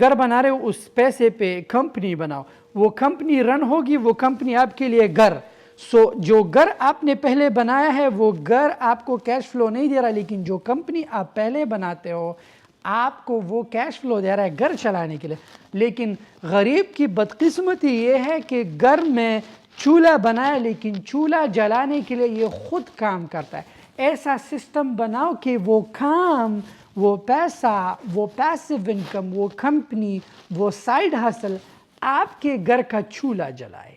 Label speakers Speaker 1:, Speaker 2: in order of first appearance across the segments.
Speaker 1: گھر بنا رہے ہو اس پیسے پہ کمپنی بناؤ، وہ کمپنی رن ہوگی، وہ کمپنی آپ کے لیے گھر. سو جو گھر آپ نے پہلے بنایا ہے وہ گھر آپ کو کیش فلو نہیں دے رہا، لیکن جو کمپنی آپ پہلے بناتے ہو آپ کو وہ کیش فلو دے رہا ہے گھر چلانے کے لیے. لیکن غریب کی بدقسمتی یہ ہے کہ گھر میں چولہا بنایا لیکن چولہا جلانے کے لیے یہ خود کام کرتا ہے. ایسا سسٹم بناؤ کہ وہ کام، وہ پیسہ، وہ پیسو انکم، وہ کمپنی، وہ سائیڈ ہسل آپ کے گھر کا چولہا جلائے.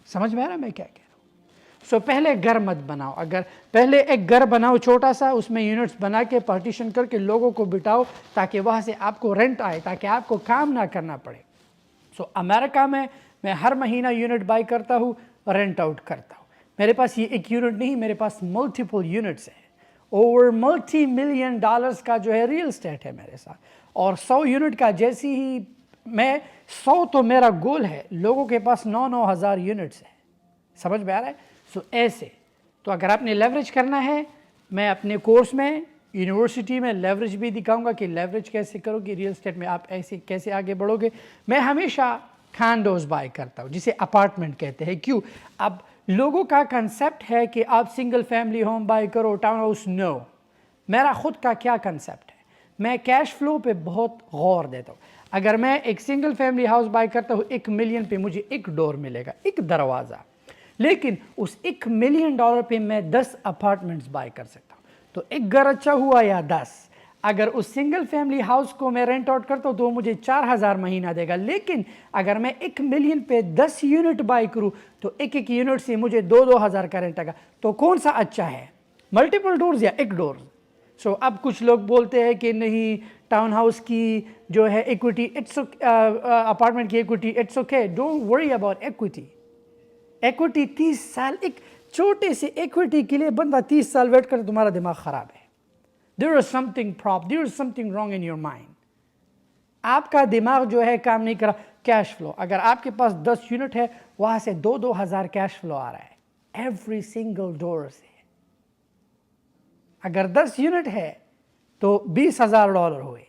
Speaker 1: سمجھ میں آ رہا میں کیا کہہ رہا ہوں؟ سو پہلے گھر مت بناؤ. اگر پہلے ایک گھر بناؤ چھوٹا سا، اس میں یونٹس بنا کے پارٹیشن کر کے لوگوں کو بٹاؤ تاکہ وہاں سے آپ کو رینٹ آئے، تاکہ آپ کو کام نہ کرنا پڑے. سو امریکہ میں ہر مہینہ یونٹ بائی کرتا ہوں، رینٹ آؤٹ کرتا ہوں. میرے پاس یہ ایک یونٹ نہیں، میرے پاس ملٹیپل یونٹس ہیں. اوور $multi-million کا جو ہے ریل اسٹیٹ ہے میرے ساتھ، اور 100 یونٹ کا جیسی ہی میں 100 تو میرا گول ہے. لوگوں کے پاس 9,000 یونٹس ہیں. سمجھ میں آ رہا ہے؟ سو ایسے تو اگر آپ نے لیوریج کرنا ہے، میں اپنے کورس میں یونیورسٹی میں لیوریج بھی دکھاؤں گا کہ لیوریج کیسے کرو گے ریئل اسٹیٹ میں، آپ ایسے کیسے آگے بڑھو گے. میں ہمیشہ کانڈوز بائی کرتا ہوں جسے اپارٹمنٹ کہتے ہیں. کیوں؟ اب لوگوں کا کنسیپٹ ہے کہ آپ سنگل فیملی ہوم بائی کرو، ٹاؤن ہاؤس. نو، میرا خود کا کیا کنسیپٹ ہے، میں کیش فلو پہ بہت غور دیتا ہوں. اگر میں ایک سنگل فیملی ہاؤس بائی کرتا ہوں $1 ملین پہ مجھے ایک ڈور ملے گا، ایک دروازہ. لیکن اس $1 ملین پہ میں 10 اپارٹمنٹس بائی کر سکتا ہوں. تو ایک گھر اچھا ہوا یا 10. اگر اس سنگل فیملی ہاؤس کو میں رینٹ آؤٹ کرتا ہوں تو مجھے 4,000 مہینہ دے گا. لیکن اگر میں $1 ملین پہ 10 یونٹ بائی کروں تو ایک یونٹ سے مجھے 2,000 کا رینٹ آئے گا. تو کون سا اچھا ہے، ملٹیپل ڈورز یا ایک ڈور؟ سو اب کچھ لوگ بولتے ہیں کہ نہیں، ٹاؤن ہاؤس کی جو ہے ایکویٹی، اپارٹمنٹ کی equity it's okay, don't worry about equity. Equity 30 سال، ایک چھوٹے سے ایکویٹی کے لیے بندہ 30 سال ویٹ کرے، تمہارا دماغ خراب ہے. there is something wrong in your mind. آپ کا دماغ جو ہے کام نہیں کرا. کیش فلو، اگر آپ کے پاس 10 یونٹ ہے وہاں سے 2,000 کیش فلو آ رہا ہے ایوری سنگل ڈور سے. اگر 10 یونٹ ہے تو $20,000 ہوئے.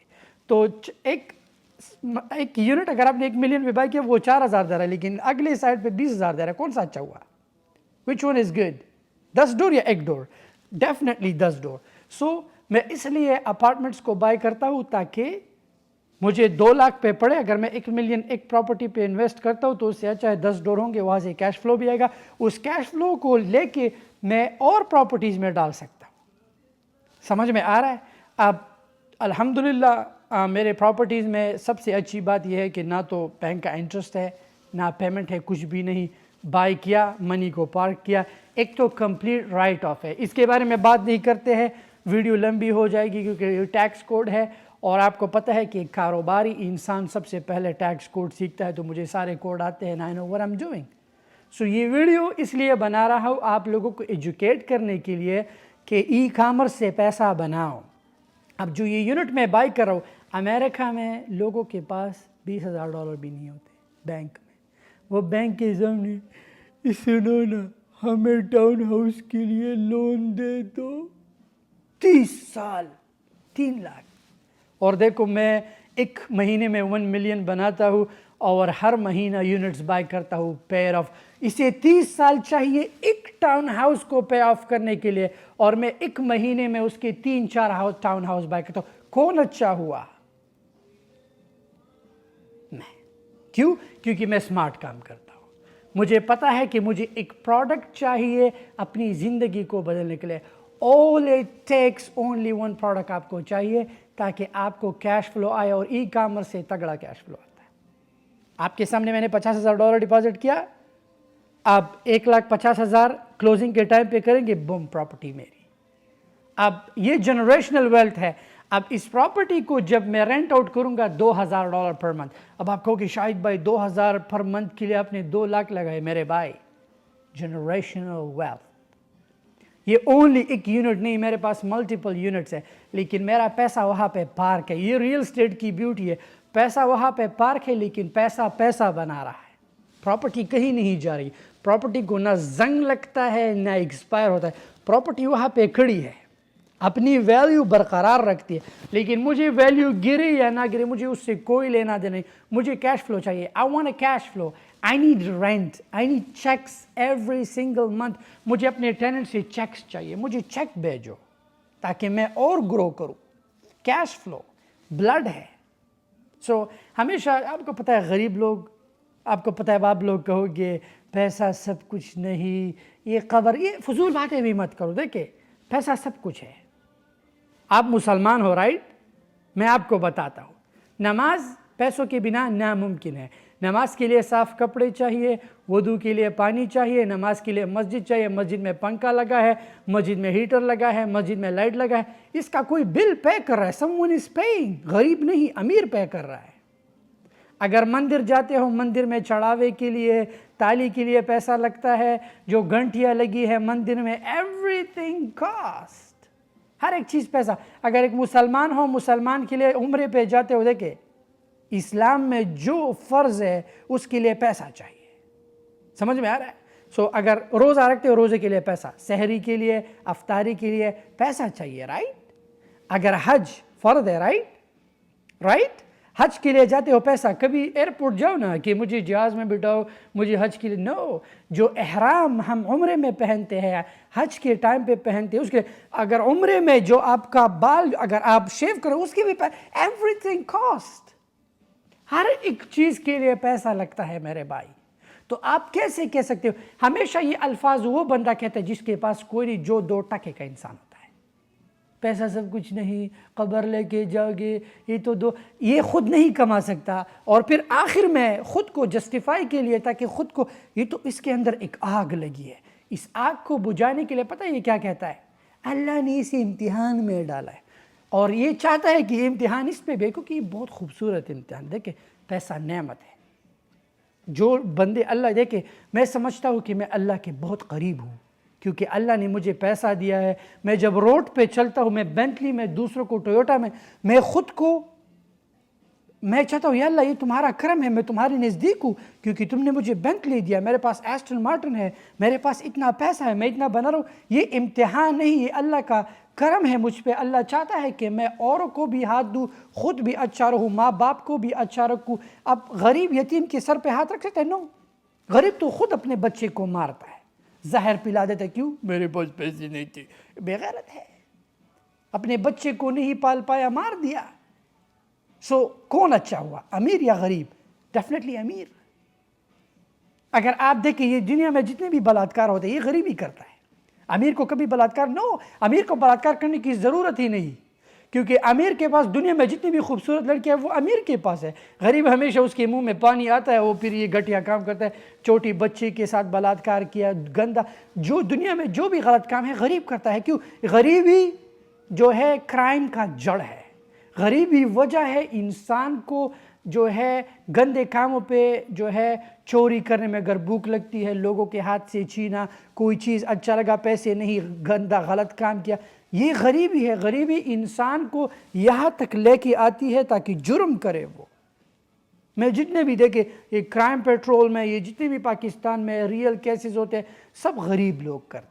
Speaker 1: تو ایک یونٹ اگر آپ نے $1 ملین پہ بائی کیا وہ 4,000 دے رہا ہے، لیکن اگلے سائڈ پہ 20,000 دے رہا ہے. کون سا اچھا ہوا؟ وچ ون از گڈ، 10 ڈور یا ایک ڈور؟ ڈیفینیٹلی 10 ڈور. سو میں اس لیے اپارٹمنٹس کو بائی کرتا ہوں تاکہ مجھے 2 لاکھ پہ پڑے. اگر میں 1 ملین ایک پراپرٹی پہ انویسٹ کرتا ہوں تو اس سے اچھا ہے 10 ڈور ہوں گے، وہاں سے کیش فلو بھی آئے گا. اس کیش فلو کو لے کے میں اور پراپرٹیز میں ڈال سکتا ہوں. سمجھ میں آ رہا ہے؟ اب الحمدللہ میرے پراپرٹیز میں سب سے اچھی بات یہ ہے کہ نہ تو بینک کا انٹرسٹ ہے، نہ پیمنٹ ہے، کچھ بھی نہیں. بائی کیا، منی کو پارک کیا. ایک تو کمپلیٹ رائٹ آف ہے، اس کے بارے میں بات نہیں کرتے ہیں، ویڈیو لمبی ہو جائے گی کیونکہ یہ ٹیکس کوڈ ہے. اور آپ کو پتہ ہے کہ ایک کاروباری انسان سب سے پہلے ٹیکس کوڈ سیکھتا ہے، تو مجھے سارے کوڈ آتے ہیں. I know what I'm doing. سو یہ ویڈیو اس لیے بنا رہا ہوں آپ لوگوں کو ایجوکیٹ کرنے کے لیے کہ ای کامرس سے پیسہ بناؤ. اب جو یہ یونٹ میں بائی کر رہا ہوں، امریکہ میں لوگوں کے پاس $20,000 بھی نہیں ہوتے بینک میں. وہ بینک کے سامنے سنو نا ہمیں ٹاؤن ہاؤس کے لیے لون دے دو، 30 سال 3 لاکھ. اور دیکھو میں ایک مہینے میں 1 ملین بناتا ہوں اور ہر مہینہ یونٹس بائی کرتا ہوں پے آف. اسے 30 سال چاہیے ایک ٹاؤن ہاؤس کو پے آف کرنے کے لیے، اور میں ایک مہینے میں اس کے 3-4 ٹاؤن ہاؤس بائی کرتا ہوں. کون اچھا ہوا؟ میں. کیوں؟ کیونکہ میں سمارٹ کام کرتا ہوں. مجھے پتا ہے کہ مجھے ایک پروڈکٹ چاہیے اپنی زندگی کو بدلنے کے لیے. all it takes only one product آپ کو چاہیے تاکہ آپ کو کیش فلو آئے، اور ای کامرس سے تگڑا کیش فلو آتا ہے. آپ کے سامنے میں نے $50,000 ڈپازٹ کیا، اب 1,50,000 کلوزنگ کے ٹائم پہ کریں گے، بم پراپرٹی میری. اب یہ جنریشنل ویلتھ ہے. اب اس پراپرٹی کو جب میں رینٹ آؤٹ کروں گا $2,000 پر منتھ. اب آپ کہو کہ شاہد بھائی 2,000 پر منتھ کے لیے آپ نے 2 لاکھ لگائے. میرے بھائی، جنریشنل ویلتھ. یہ اونلی ایک یونٹ نہیں، میرے پاس ملٹیپل یونٹس ہے، لیکن میرا پیسہ وہاں پہ پارک ہے. یہ ریئل اسٹیٹ کی بیوٹی ہے، پیسہ وہاں پہ پارک ہے لیکن پیسہ بنا رہا ہے. پراپرٹی کہیں نہیں جا رہی. پراپرٹی کو نہ زنگ لگتا ہے نہ ایکسپائر ہوتا ہے. پراپرٹی وہاں پہ کھڑی ہے. اپنی ویلیو برقرار رکھتی ہے، لیکن مجھے ویلیو گرے یا نہ گرے مجھے اس سے کوئی لینا دینا نہیں. مجھے کیش فلو چاہیے. I want a cash flow. I need rent. I need cheques every single month. مجھے اپنے ٹیننٹ سے چیکس چاہیے. مجھے چیک بھیجو تاکہ میں اور گرو کروں. کیش فلو بلڈ ہے. سو ہمیشہ آپ کو پتہ ہے غریب لوگ، آپ کو پتہ ہے آپ لوگ کہو گے پیسہ سب کچھ نہیں، یہ قبر، یہ فضول باتیں بھی مت کرو. دیکھیں پیسہ سب کچھ ہے. آپ مسلمان ہو رائٹ؟ میں آپ کو بتاتا ہوں، نماز پیسوں کے بنا ناممکن ہے. نماز کے لیے صاف کپڑے چاہیے، وضو کے لیے پانی چاہیے، نماز کے لیے مسجد چاہیے. مسجد میں پنکھا لگا ہے، مسجد میں ہیٹر لگا ہے، مسجد میں لائٹ لگا ہے. اس کا کوئی بل پے کر رہا ہے. Some one is paying. غریب نہیں، امیر پے کر رہا ہے. اگر مندر جاتے ہو، مندر میں چڑھاوے کے لیے، تالی کے لیے پیسہ لگتا ہے. جو گھنٹیاں لگی ہے مندر میں، ایوری تھنگ کاسٹ. ہر ایک چیز پیسہ. اگر ایک مسلمان ہو، مسلمان کے لیے عمرے پہ جاتے ہو، دیکھیں اسلام میں جو فرض ہے اس کے لیے پیسہ چاہیے. سمجھ میں آ رہا ہے؟ سو اگر روزہ رکھتے ہو، روزے کے لیے پیسہ، سحری کے لیے، افطاری کے لیے پیسہ چاہیے رائٹ. اگر حج فرض ہے رائٹ، حج کے لیے جاتے ہو پیسہ. کبھی ایئرپورٹ جاؤ نا کہ مجھے جہاز میں بٹھاؤ، مجھے حج کے لیے. نو، جو احرام ہم عمرے میں پہنتے ہیں، حج کے ٹائم پہ پہنتے ہیں، اس کے اگر عمرے میں جو آپ کا بال اگر آپ شیو کرو اس کے بھی ایوری تھنگ کاسٹ. ہر ایک چیز کے لیے پیسہ لگتا ہے میرے بھائی. تو آپ کیسے کہہ سکتے ہو؟ ہمیشہ یہ الفاظ وہ بندہ کہتا ہے جس کے پاس کوئی نہیں، جو 2 ٹکے کا انسان ہوتا ہے. پیسہ سب کچھ نہیں، قبر لے کے جاؤ گے، یہ خود نہیں کما سکتا. اور پھر آخر میں خود کو جسٹیفائی کے لیے، تاکہ خود کو، یہ تو اس کے اندر ایک آگ لگی ہے، اس آگ کو بجھانے کے لیے پتہ ہے یہ کیا کہتا ہے؟ اللہ نے اسے امتحان میں ڈالا ہے اور یہ چاہتا ہے کہ یہ امتحان اس پہ بیکو کہ یہ بہت خوبصورت امتحان. دیکھیں پیسہ نعمت ہے. جو بندے اللہ، دیکھیں میں سمجھتا ہوں کہ میں اللہ کے بہت قریب ہوں کیونکہ اللہ نے مجھے پیسہ دیا ہے. میں جب روڈ پہ چلتا ہوں، میں بینٹلی میں، دوسروں کو ٹویوٹا میں خود کو میں چاہتا ہوں یا اللہ یہ تمہارا کرم ہے، میں تمہارے نزدیک ہوں کیونکہ تم نے مجھے بینٹلی دیا. میرے پاس ایسٹن مارٹن ہے، میرے پاس اتنا پیسہ ہے، میں اتنا بنا رہا ہوں. یہ امتحان نہیں، یہ اللہ کا کرم ہے مجھ پہ. اللہ چاہتا ہے کہ میں اوروں کو بھی ہاتھ دوں، خود بھی اچھا رہوں، ماں باپ کو بھی اچھا رکھوں. اب غریب یتیم کے سر پہ ہاتھ رکھ سکتے ہیں؟ نو. غریب تو خود اپنے بچے کو مارتا ہے، زہر پلا دیتا ہے. کیوں؟ میرے پاس پیسے نہیں تھے. بے غیرت ہے. اپنے بچے کو نہیں پال پایا، مار دیا. سو کون اچھا ہوا، امیر یا غریب؟ ڈیفینیٹلی امیر. اگر آپ دیکھیں یہ دنیا میں جتنے بھی بلاತ್ಕಾರ ہوتے ہیں یہ غریبی کرتا ہے. امیر کو کبھی بلاತ್ಕಾರ امیر کو بلاತ್ಕಾರ کرنے کی ضرورت ہی نہیں کیونکہ امیر کے پاس دنیا میں جتنی بھی خوبصورت لڑکیاں ہیں وہ امیر کے پاس ہے. غریب ہمیشہ اس کے منہ میں پانی آتا ہے، وہ پھر یہ گھٹیا کام کرتا ہے. چھوٹی بچی کے ساتھ بلاತ್ಕಾರ کیا، گندا، جو دنیا میں جو بھی غلط کام ہے غریب کرتا ہے. کیوں؟ غریبی جو ہے کرائم کا جڑ ہے. غریبی وجہ ہے انسان کو جو ہے گندے کاموں پہ جو ہے چوری کرنے میں. اگر بھوک لگتی ہے لوگوں کے ہاتھ سے چھینا، کوئی چیز اچھا لگا پیسے نہیں، گندا غلط کام کیا، یہ غریبی ہے. غریبی انسان کو یہاں تک لے کے آتی ہے تاکہ جرم کرے. وہ میں جتنے بھی دیکھے یہ کرائم پیٹرول میں، یہ جتنے بھی پاکستان میں ریئل کیسز ہوتے ہیں سب غریب لوگ کرتے ہیں.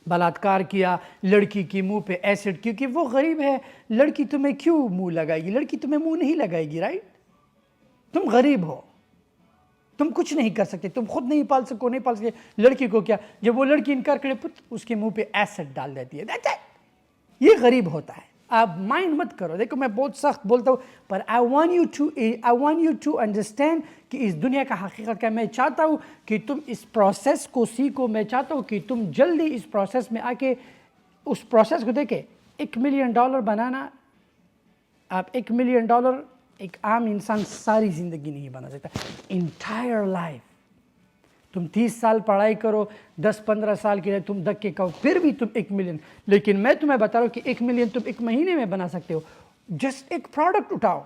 Speaker 1: بلاತ್ಕಾರ کیا، لڑکی کے منہ پہ ایسڈ، کیونکہ وہ غریب ہے. لڑکی تمہیں کیوں منہ لگائے گی؟ لڑکی تمہیں منہ نہیں لگائے گی رائٹ. تم غریب ہو، تم کچھ نہیں کر سکتے، تم خود نہیں پال سکتے. لڑکی کو کیا، جب وہ لڑکی انکار کرے اس کے منہ پہ ایسڈ ڈال دیتی ہے. یہ غریب ہوتا ہے. آپ مائنڈ مت کرو. دیکھو میں بہت سخت بولتا ہوں پر I want you to understand کہ اس دنیا کا حقیقت کیا. میں چاہتا ہوں کہ تم اس پروسیس کو سیکھو. میں چاہتا ہوں کہ تم جلدی اس پروسیس میں آ کے اس پروسیس کو دیکھیں. $1 ملین بنانا، آپ $1 ملین ایک عام انسان ساری زندگی نہیں بنا سکتا. انٹائر لائف تم 30 سال پڑھائی کرو، 10-15 سال کے لیے تم دھکے کھاؤ، پھر بھی تم 1 ملین. لیکن میں تمہیں بتا رہا ہوں کہ 1 ملین تم 1 مہینے میں بنا سکتے ہو. جسٹ ایک پروڈکٹ اٹھاؤ.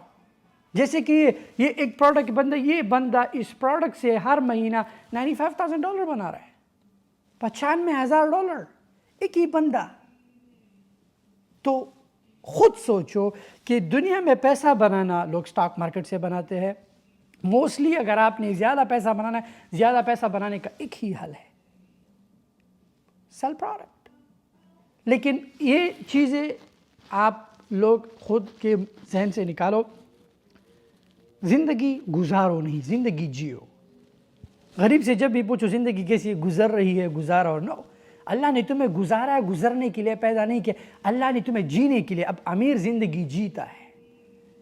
Speaker 1: جیسے کہ یہ ایک پروڈکٹ یہ بندہ اس پروڈکٹ سے ہر مہینہ $95,000 بنا رہا ہے. $95,000 ایک ہی بندہ. تو خود سوچو کہ دنیا میں پیسہ بنانا لوگ سٹاک مارکیٹ سے بناتے ہیں. موسٹلی اگر آپ نے زیادہ پیسہ بنانا ہے، زیادہ پیسہ بنانے کا ایک ہی حل ہے، سیل پروڈکٹ. لیکن یہ چیزیں آپ لوگ خود کے ذہن سے نکالو. زندگی گزارو نہیں، زندگی جیو. غریب سے جب بھی پوچھو زندگی کیسی گزر رہی ہے، گزارا اور نو. اللہ نے تمہیں گزارا ہے، گزرنے کے لیے پیدا نہیں کیا. اللہ نے تمہیں جینے کے لیے. اب امیر زندگی جیتا ہے.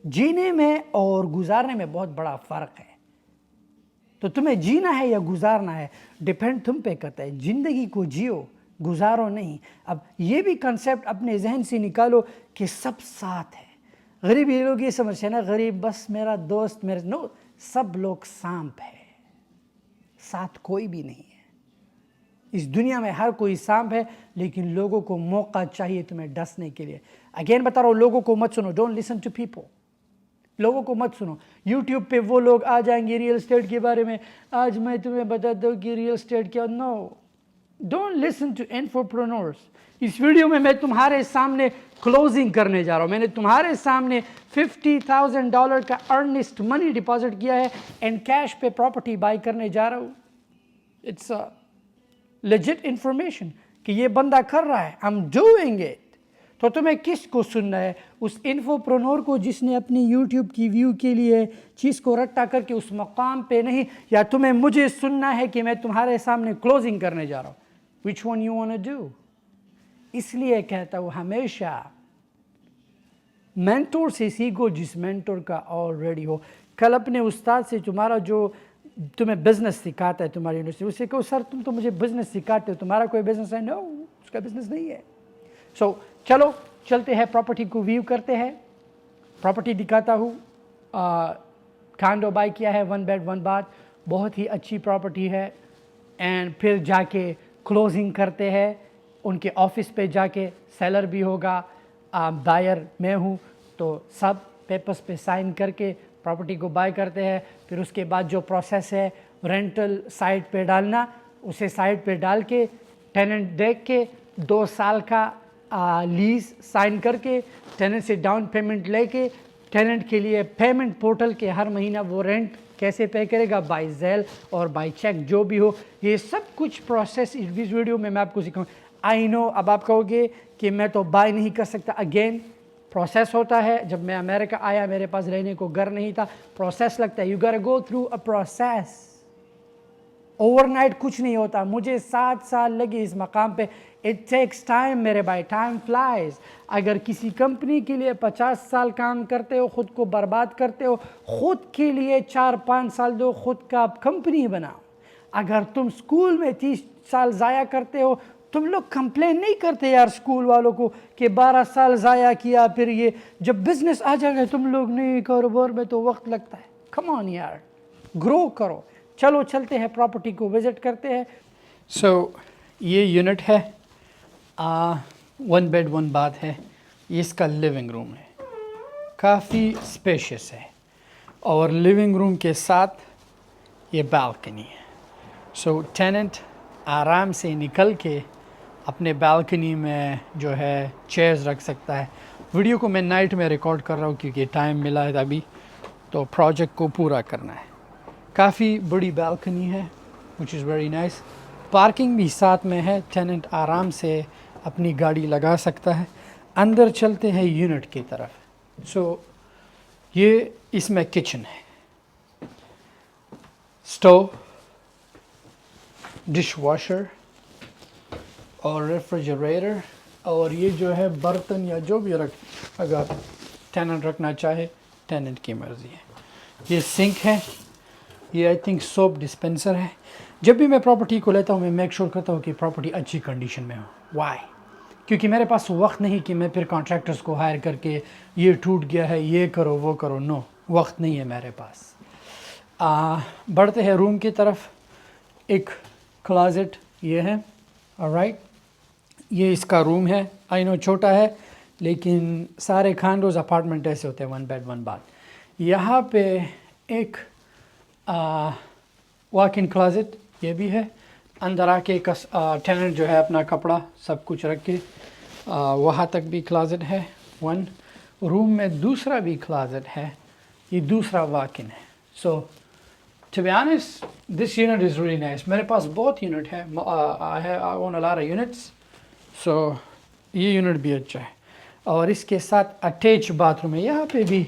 Speaker 1: جینے میں اور گزارنے میں بہت بڑا فرق ہے. تو تمہیں جینا ہے یا گزارنا ہے ڈیپینڈ تم پہ کرتا ہے. زندگی کو جیو، گزارو نہیں. اب یہ بھی کنسیپٹ اپنے ذہن سے نکالو کہ سب ساتھ ہے. غریب یہ لوگ یہ سمجھتے ہیں نا غریب بس میرا دوست میرے، نو، سب لوگ سانپ ہے، ساتھ کوئی بھی نہیں ہے. اس دنیا میں ہر کوئی سانپ ہے، لیکن لوگوں کو موقع چاہیے تمہیں ڈسنے کے لیے. اگین بتا رہا ہوں، لوگوں کو مت سنو. Don't listen to people. لوگوں کو مت سنو. یوٹیوب پہ وہ لوگ آ جائیں گے ریئل اسٹیٹ کے بارے میں، آج میں تمہیں بتا دوں کہ ریئل اسٹیٹ کیا. No, don't listen to infopreneurs. اس ویڈیو میں تمہارے سامنے کلوزنگ کرنے جا رہا ہوں. میں نے تمہارے سامنے $50,000 کا ارنسٹ منی ڈپازٹ کیا ہے اینڈ کیش پہ پراپرٹی بائی کرنے جا رہا ہوں. اٹس لیجٹ انفارمیشن کہ یہ بندہ کر رہا ہے. I am doing it. تو تمہیں کس کو سننا ہے؟ اس انفوپرینور کو جس نے اپنی یوٹیوب کی ویو کے لیے چیز کو رٹا کر کے اس مقام پہ نہیں، یا تمہیں مجھے سننا ہے کہ میں تمہارے سامنے کلوزنگ کرنے جا رہا ہوں؟ Which one you want to do? اس لیے کہتا ہوں ہمیشہ مینٹور سے سیکھو جس مینٹور کا آلریڈی ہو. کل اپنے استاد سے تمہارا جو تمہیں بزنس سکھاتا ہے تمہاری یونیورسٹی، اس سے کہو سر تم تو مجھے بزنس سکھاتے ہو، تمہارا کوئی بزنس ہے؟ نو، اس کا بزنس نہیں ہے. سو چلو چلتے ہیں، پراپرٹی کو ویو کرتے ہیں. پراپرٹی دکھاتا ہوں. کانڈو بائی کیا ہے 1 بیڈ 1 باتھ، بہت ہی اچھی پراپرٹی ہے. اینڈ پھر جا کے کلوزنگ کرتے ہیں. ان کے آفس پہ جا کے سیلر بھی ہوگا، بائر میں ہوں، تو سب پیپرس پہ سائن کر کے پراپرٹی کو بائی کرتے ہیں. پھر اس کے بعد جو پروسیس ہے رینٹل سائٹ پہ ڈالنا، اسے سائٹ پہ ڈال کے ٹیننٹ دیکھ کے 2 سال کا لیز سائن کر کے ٹیننٹ سے ڈاؤن پیمنٹ لے کے ٹیننٹ کے لیے پیمنٹ پورٹل کے ہر مہینہ وہ رینٹ کیسے پے کرے گا، بائی زیل اور بائی چیک جو بھی ہو. یہ سب کچھ پروسیس اس ویڈیو میں آپ کو سکھاؤں. آئی نو اب آپ کہو گے کہ میں تو بائی نہیں کر سکتا. اگین پروسیس ہوتا ہے. جب میں امریکہ آیا میرے پاس رہنے کو گھر نہیں تھا، پروسیس لگتا ہے. You got go through a process. Over night کچھ نہیں ہوتا. مجھے 7 سال لگے اس مقام پہ. اٹ ٹیکس ٹائم میرے بھائی، ٹائم فلائز. اگر کسی کمپنی کے لیے 50 سال کام کرتے ہو، خود کو برباد کرتے ہو، خود کے لیے 4-5 سال دو، خود کا کمپنی بناؤ. اگر تم اسکول میں 30 سال ضائع کرتے ہو، تم لوگ کمپلین نہیں کرتے یار اسکول والوں کو کہ 12 سال ضائع کیا. پھر یہ جب بزنس آ جائے گا تم لوگ نہیں، کاروبار میں تو وقت لگتا ہے. کم آن یار، گرو کرو. چلو چلتے ہیں، پراپرٹی کو وزٹ کرتے ہیں. سو یہ یونٹ ہے، 1 بیڈ 1 باتھ ہے. یہ اس کا لیونگ روم ہے، کافی اسپیشیس ہے. اور لیونگ روم کے ساتھ یہ بالکنی ہے. سو ٹیننٹ آرام سے نکل کے اپنے بالکنی میں جو ہے چیئرز رکھ سکتا ہے. ویڈیو کو میں نائٹ میں ریکارڈ کر رہا ہوں کیونکہ ٹائم ملا ہے ابھی، تو پروجیکٹ کو پورا کرنا ہے. کافی بڑی بالکنی ہے which is very nice. Parking بھی ساتھ میں ہے، ٹیننٹ آرام سے اپنی گاڑی لگا سکتا ہے. اندر چلتے ہیں یونٹ کی طرف. سو یہ اس میں کچن ہے، اسٹو، ڈش واشر اور ریفریجریٹر. اور یہ جو ہے برتن یا جو بھی اگر ٹیننٹ رکھنا چاہے، ٹیننٹ کی مرضی ہے. یہ سنک ہے. یہ آئی تھنک سوپ ڈسپینسر ہے. جب بھی میں پراپرٹی کو لیتا ہوں میں میک شور کرتا ہوں کہ پراپرٹی اچھی کنڈیشن میں ہو. وائی؟ کیونکہ میرے پاس وقت نہیں کہ میں پھر کانٹریکٹرز کو ہائر کر کے یہ ٹوٹ گیا ہے یہ کرو وہ کرو. نو، وقت نہیں ہے میرے پاس. بڑھتے ہیں روم کی طرف. ایک کلازٹ یہ ہے. آلرائٹ، یہ اس کا روم ہے. آئی نو چھوٹا ہے، لیکن سارے کھانڈوز اپارٹمنٹ ایسے ہوتے ہیں 1 بیڈ 1 باتھ. یہاں پہ ایک واک ان کلازٹ یہ بھی ہے. اندر آ کے ٹیننٹ جو ہے اپنا کپڑا سب کچھ رکھ کے وہاں تک بھی کلازٹ ہے. 1 روم میں دوسرا بھی کلازٹ ہے. یہ دوسرا واک ان ہے. سو to be honest, this unit is really nice. میرے پاس بہت یونٹ ہے. I own a lot of units. So یہ یونٹ بھی اچھا ہے اور اس کے ساتھ اٹیچ باتھ روم ہے. یہاں پہ بھی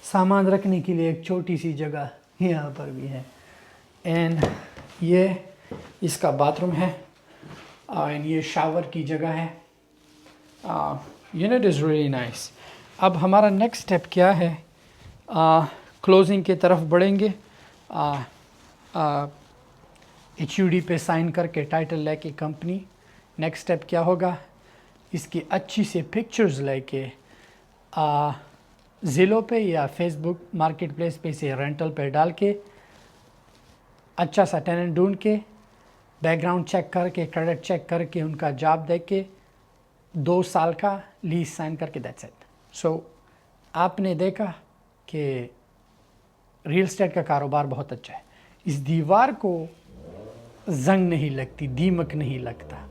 Speaker 1: سامان رکھنے کے لیے ایک چھوٹی سی جگہ یہاں پر بھی ہے. اینڈ یہ اس کا باتھ روم ہے اینڈ یہ شاور کی جگہ ہے. Unit is really nice. اب ہمارا نیکسٹ اسٹیپ کیا ہے؟ کلوزنگ کی طرف بڑھیں گے. HUD پہ سائن کر کے ٹائٹل لے کے کمپنی. نیکسٹ اسٹیپ کیا ہوگا؟ اس کی اچھی سے پکچرز لے کے زیلو پہ یا فیس بک مارکیٹ پلیس پہ سے رینٹل پہ ڈال کے اچھا سا ٹیننٹ ڈھونڈ کے بیک گراؤنڈ چیک کر کے کریڈٹ چیک کر کے ان کا جاب دیکھ کے 2 سال کا لیز سائن کر کے دیٹس اٹ. سو آپ نے دیکھا کہ ریل اسٹیٹ کا کاروبار بہت اچھا ہے. اس دیوار کو زنگ نہیں لگتی، دیمک نہیں لگتا.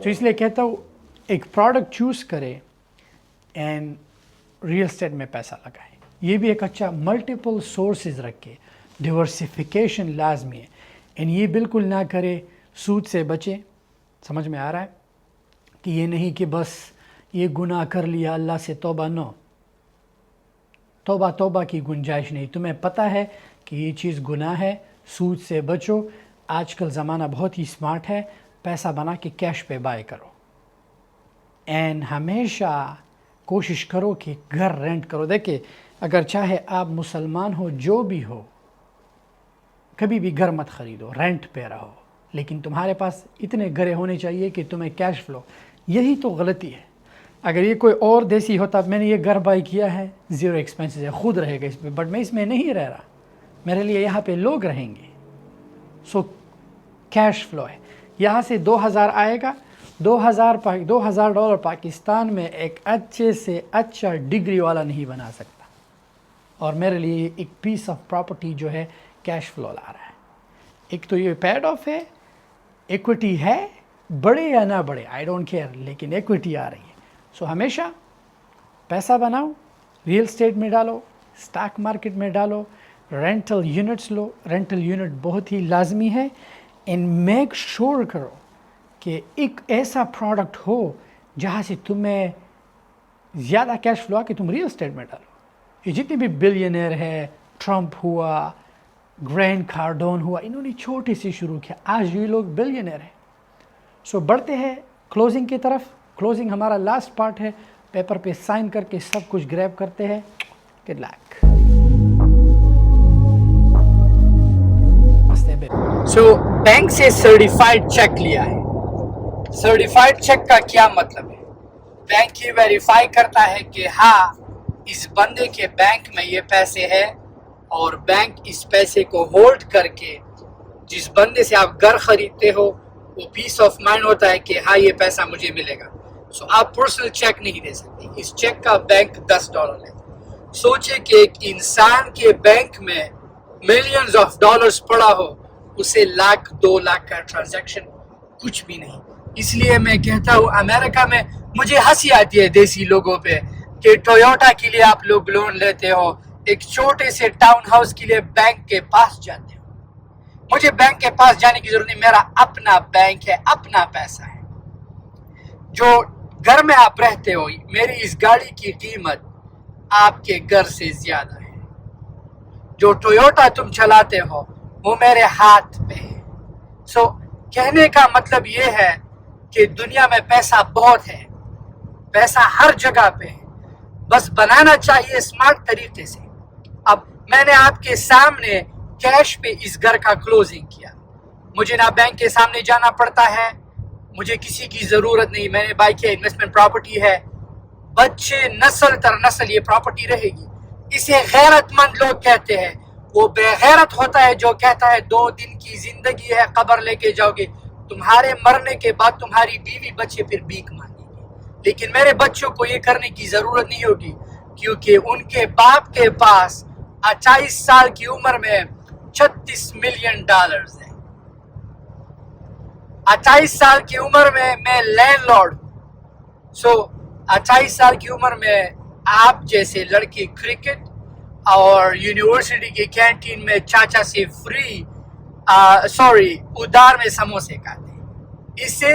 Speaker 1: تو اس لیے کہتا ہوں ایک پروڈکٹ چوز کرے اینڈ ریل اسٹیٹ میں پیسہ لگائے. یہ بھی ایک اچھا ملٹیپل سورسز رکھے، ڈیورسیفیکیشن لازمی ہے. اینڈ یہ بالکل نہ کرے سود سے بچے. سمجھ میں آ رہا ہے کہ یہ نہیں کہ بس یہ گناہ کر لیا اللہ سے توبہ. نو، توبہ کی گنجائش نہیں. تمہیں پتہ ہے کہ یہ چیز گناہ ہے، سود سے بچو. آج کل زمانہ بہت ہی اسمارٹ ہے، پیسہ بنا کے کیش پہ بائی کرو. اینڈ ہمیشہ کوشش کرو کہ گھر رینٹ کرو. دیکھیں اگر چاہے آپ مسلمان ہو جو بھی ہو، کبھی بھی گھر مت خریدو، رینٹ پہ رہو. لیکن تمہارے پاس اتنے گھریں ہونے چاہیے کہ تمہیں کیش فلو. یہی تو غلطی ہے. اگر یہ کوئی اور دیسی ہوتا، میں نے یہ گھر بائی کیا ہے، زیرو ایکسپینسز ہے، خود رہے گا اس پہ، بٹ میں اس میں نہیں رہ رہا، میرے لیے یہاں پہ لوگ رہیں گے. سو کیش فلو ہے. یہاں سے 2000 آئے گا. $2000 پاکستان میں ایک اچھے سے اچھا ڈگری والا نہیں بنا سکتا. اور میرے لیے ایک پیس آف پراپرٹی جو ہے کیش فلو لا رہا ہے. ایک تو یہ پیڈ آف ہے، ایکوٹی ہے، بڑے یا نہ بڑے آئی ڈونٹ کیئر، لیکن ایکوٹی آ رہی ہے. سو ہمیشہ پیسہ بناؤ، ریل اسٹیٹ میں ڈالو، اسٹاک مارکیٹ میں ڈالو، رینٹل یونٹس لو. رینٹل یونٹ بہت ہی لازمی ہے. اینڈ میک شور کرو کہ ایک ایسا پروڈکٹ ہو جہاں سے تمہیں زیادہ کیش فلو آ کہ تم ریل اسٹیٹ میں ڈالو. یہ جتنے بھی بلینئر ہے، ٹرمپ ہوا، گرینڈ کارڈون ہوا، انہوں نے چھوٹے سے شروع کیا، آج یہ لوگ بلینئر ہیں. سو بڑھتے ہیں کلوزنگ کی طرف. کلوزنگ ہمارا لاسٹ پارٹ ہے. پیپر پہ سائن کر کے سب کچھ گریب کرتے ہیں. Good luck. سو بینک سے سرٹیفائڈ چیک لیا ہے. سرٹیفائڈ چیک کا کیا مطلب ہے؟ بینک یہ ویریفائی کرتا ہے کہ ہاں اس بندے کے بینک میں یہ پیسے ہے اور بینک اس پیسے کو ہولڈ کر کے جس بندے سے آپ گھر خریدتے ہو وہ پیس آف مائنڈ ہوتا ہے کہ ہاں یہ پیسہ مجھے ملے گا. سو آپ پرسنل چیک نہیں دے سکتے. اس چیک کا بینک $10 ہے. سوچے کہ ایک انسان کے بینک میں ملینز آف ڈالرز پڑا ہو، اسے 1,00,000 2,00,000 کا ٹرانزیکشن کچھ بھی نہیں. اس لیے میں کہتا ہوں امریکہ میں مجھے ہنسی آتی ہے دیسی لوگوں پہ کہ ٹویوٹا کے لیے آپ لوگ لون لیتے ہو، ایک چھوٹے سے ٹاؤن ہاؤس کے لیے بینک کے پاس جاتے ہو. مجھے بینک کے پاس جانے کی ضرورت نہیں، میرا اپنا بینک ہے، اپنا پیسہ ہے. جو گھر میں آپ رہتے ہو، میری اس گاڑی کی قیمت آپ کے گھر سے زیادہ ہے. جو ٹویوٹا تم چلاتے ہو وہ میرے ہاتھ پہ ہے. سو کہنے کا مطلب یہ ہے کہ دنیا میں پیسہ بہت ہے، پیسہ ہر جگہ پہ ہے، بس بنانا چاہیے اسمارٹ طریقے سے. اب میں نے آپ کے سامنے کیش پہ اس گھر کا کلوزنگ کیا. مجھے نہ بینک کے سامنے جانا پڑتا ہے، مجھے کسی کی ضرورت نہیں. میں نے بائی کیا، انویسٹمنٹ پراپرٹی ہے، بچے نسل تر نسل یہ پراپرٹی رہے گی. اسے غیرت مند لوگ کہتے ہیں. وہ بے غیرت ہوتا ہے جو کہتا ہے 2 دن کی زندگی ہے، قبر لے کے جاؤ گے، تمہارے مرنے کے بعد تمہاری بیوی بچے پھر بھیک مانگیں گے. لیکن میرے بچوں کو یہ کرنے کی ضرورت نہیں ہوگی کیونکہ ان کے باپ کے پاس 28 سال کی عمر میں $36 ملین ہے. 28 سال کی عمر میں لینڈ لارڈ. سو 28 سال کی عمر میں آپ جیسے لڑکے کرکٹ اور یونیورسٹی کے کینٹین میں چاچا سے ادار میں سموسے کھاتے ہیں. اسے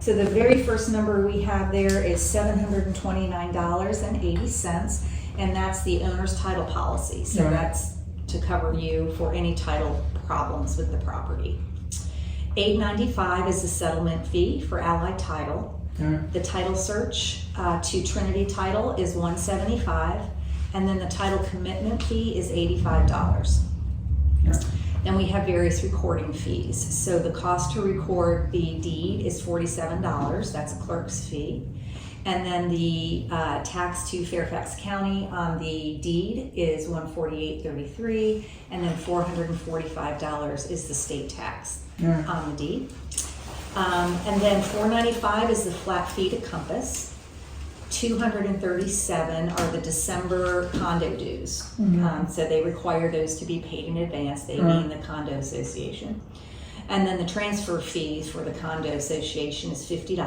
Speaker 2: So the very first number we have there is $729.80, and that's the owner's title policy. So
Speaker 1: Right.
Speaker 2: that's to cover you for any title problems with the property. $895 is the settlement fee for Allied Title. The title search to Trinity Title is $175, and then the title commitment fee is $85. Then we have various recording fees. So the cost to record the deed is $47, that's a clerk's fee. And then the tax to Fairfax County on the deed is $148.33, and then $445 is the state tax on the deed. And then $495 is the flat fee to Compass. $237 are the December condo dues. So they require those to be paid in advance, they being the condo association. And then the transfer fees for the condo association is $50,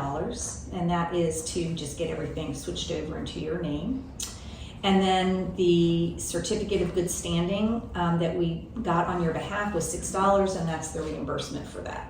Speaker 2: and that is to just get everything switched over into your name. And then the certificate of good standing that we got on your behalf was $6, and that's the reimbursement for that.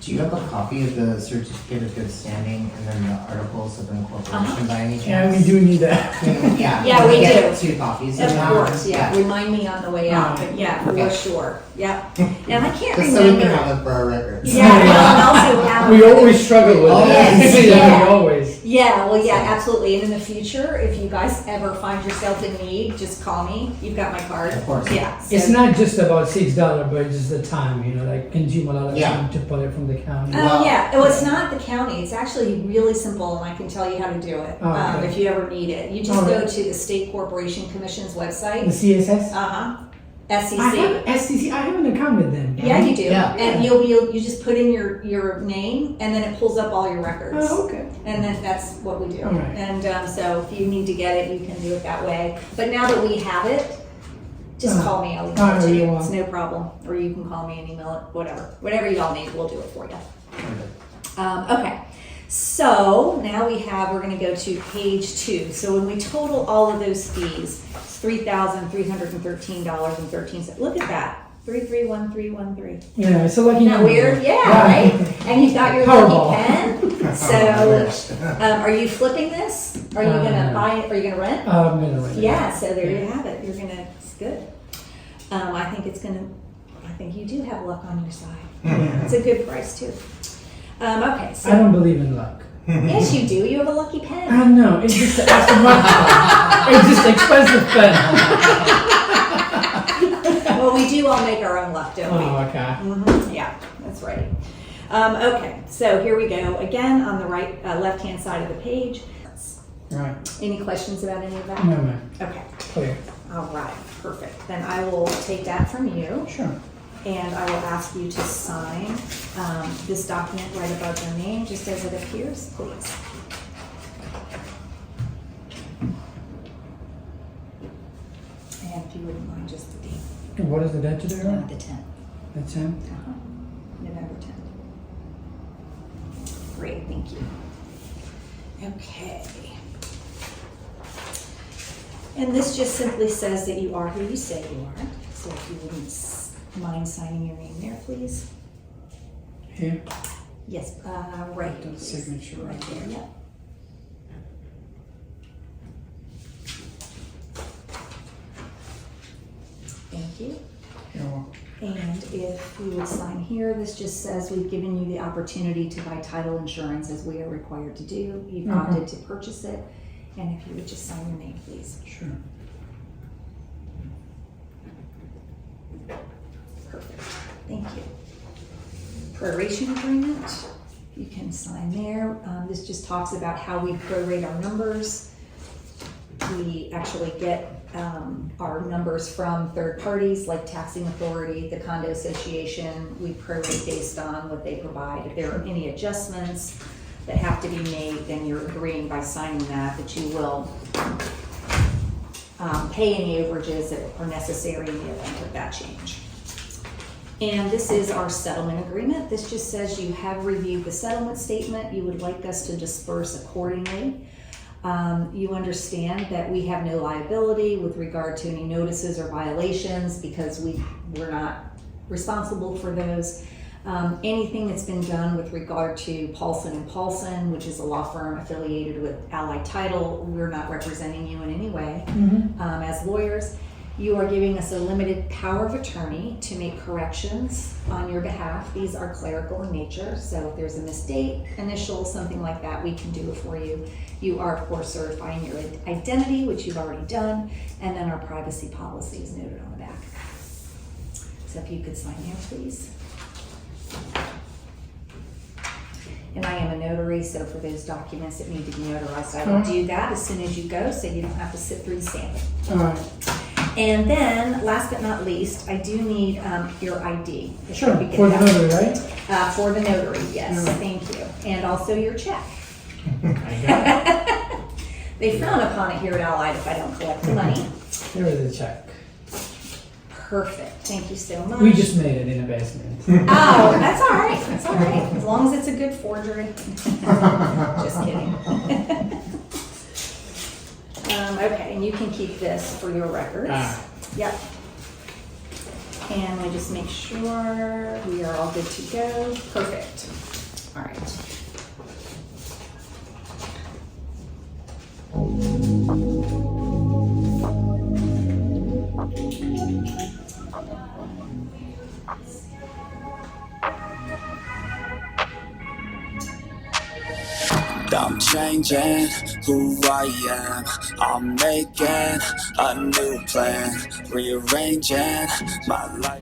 Speaker 3: Do you have a copy of the certificate of good standing and then the articles of incorporation by any chance?
Speaker 1: Yeah, we do need that.
Speaker 3: Yeah,
Speaker 2: Yeah, we
Speaker 3: get
Speaker 2: do.
Speaker 3: 2 copies
Speaker 2: Of
Speaker 3: that?
Speaker 2: course, yeah, remind me on the way out, but yeah, for
Speaker 3: Okay.
Speaker 2: sure, yeah. And I can't
Speaker 3: Just so we can
Speaker 2: remember.
Speaker 3: have it for our records.
Speaker 2: Yeah, well, and also have.
Speaker 1: We always struggle with
Speaker 2: Yes,
Speaker 1: that.
Speaker 2: yeah.
Speaker 1: We always.
Speaker 2: Yeah, well, yeah, absolutely. And in the future, if you guys ever find yourself in need, just call me. You've got my card.
Speaker 3: Of course.
Speaker 2: Yeah. so-
Speaker 1: It's not just about $6, but just the time, like consume a lot of
Speaker 3: Yeah.
Speaker 1: time to pull it from the county.
Speaker 3: Well-
Speaker 2: yeah. Well, it's not the county. It's actually really simple, and I can tell you how to do it
Speaker 1: Oh, okay.
Speaker 2: if you ever need it. You just
Speaker 1: All
Speaker 2: go
Speaker 1: right.
Speaker 2: to the State Corporation Commission's
Speaker 1: The
Speaker 2: website.
Speaker 1: CSS? I
Speaker 2: SEC.
Speaker 1: have STC. I have an account with them.
Speaker 2: Yeah, you do.
Speaker 3: Yeah.
Speaker 2: And you just put in your name, and then it pulls up all your records.
Speaker 1: Oh, okay.
Speaker 2: And then that's what we do.
Speaker 1: All right.
Speaker 2: And so if you need to get it, you can do it that way. But now that we have it, just call me. I'll email it to you. It's no problem. Or you can call me and email it. Whatever you all need, we'll do it for you. Okay. So now we're going to go to page 2. So when we total all of those fees, it's $3,313.13. Look at that. 331313.
Speaker 1: Yeah, it's a lucky
Speaker 2: Isn't that
Speaker 1: number.
Speaker 2: weird? Yeah, right? And you've got your
Speaker 1: Powerball.
Speaker 2: lucky pen. So, are you flipping this? Are you gonna buy it? Are you gonna rent?
Speaker 1: I'm gonna write it.
Speaker 2: Yeah. So there you have it. It's good. I think you do have luck on your side. It's a good price too. Okay.
Speaker 1: I
Speaker 2: So
Speaker 1: don't believe in luck.
Speaker 2: yes, you do. You have a lucky pen.
Speaker 1: I know. It's just it's just expensive pen.
Speaker 2: Well, we do all make our own luck, don't we?
Speaker 1: Oh, okay.
Speaker 2: Yeah, that's right. Okay, so here we go. Again, on the right, left-hand side of the page.
Speaker 1: Right.
Speaker 2: Any questions about any of that?
Speaker 1: No, man.
Speaker 2: Okay.
Speaker 1: Clear.
Speaker 2: All right, perfect. Then I will take that from you,
Speaker 1: Sure.
Speaker 2: and I will ask you to sign this document right above your name, just as it appears, please. And if you wouldn't mind, just the date.
Speaker 1: What is the date today?
Speaker 2: The 10th.
Speaker 1: That's him.
Speaker 2: November 10th. Great, thank you. Okay. And this just simply says that you are who you say you are. So if you wouldn't mind signing your name there, please.
Speaker 1: Here.
Speaker 2: Yes, right.
Speaker 1: The
Speaker 2: please.
Speaker 1: signature right
Speaker 2: there, yep. Thank you.
Speaker 1: You're welcome.
Speaker 2: And if you would sign here, this just says we've given you the opportunity to buy title insurance as we are required to do. You've opted to purchase it. And if you would just sign your name, please.
Speaker 1: Sure.
Speaker 2: Perfect. Thank you. Proration agreement, you can sign there. This just talks about how we prorate our numbers. We actually get our numbers from third parties like taxing authority, the condo association. We prorate based on what they provide. If there are any adjustments that have to be made, then you're agreeing by signing that you will pay any overages that are necessary in the event of that change. And this is our settlement agreement. This just says you have reviewed the settlement statement. You would like us to disperse accordingly. You understand that we have no liability with regard to any notices or violations because we're not responsible for those. Anything that's been done with regard to Paulson & Paulson, which is a law firm affiliated with Allied Title, we're not representing you in any way as lawyers. You are giving us a limited power of attorney to make corrections on your behalf. These are clerical in nature, so if there's a misdate, initial, something like that, we can do it for you. You are, of course, certifying your identity, which you've already done, and then our privacy policy is noted on the back. So if you could sign here, please. And I am a notary, so for those documents that need to be notarized, I will do that as soon as you go, so you don't have to sit through the stamping.
Speaker 1: All right.
Speaker 2: And then, last but not least, I do need your ID.
Speaker 1: Sure.
Speaker 2: We get
Speaker 1: For the
Speaker 2: that.
Speaker 1: notary, right?
Speaker 2: For the notary, yes.
Speaker 1: All right.
Speaker 2: Thank you. And also your check.
Speaker 1: I got it.
Speaker 2: They frown upon it here at Allied if I don't collect the money.
Speaker 1: Here is the check.
Speaker 2: Perfect. Thank you so much.
Speaker 1: We just made it in a basement.
Speaker 2: Oh, that's all right. That's all right. As long as it's a good forgery. Just kidding. Okay, and you can keep this for your records. Yep. And let me just make sure we are all good to go. Perfect. All right.
Speaker 4: I'm changing who I am. I'm making a new plan, rearranging my life.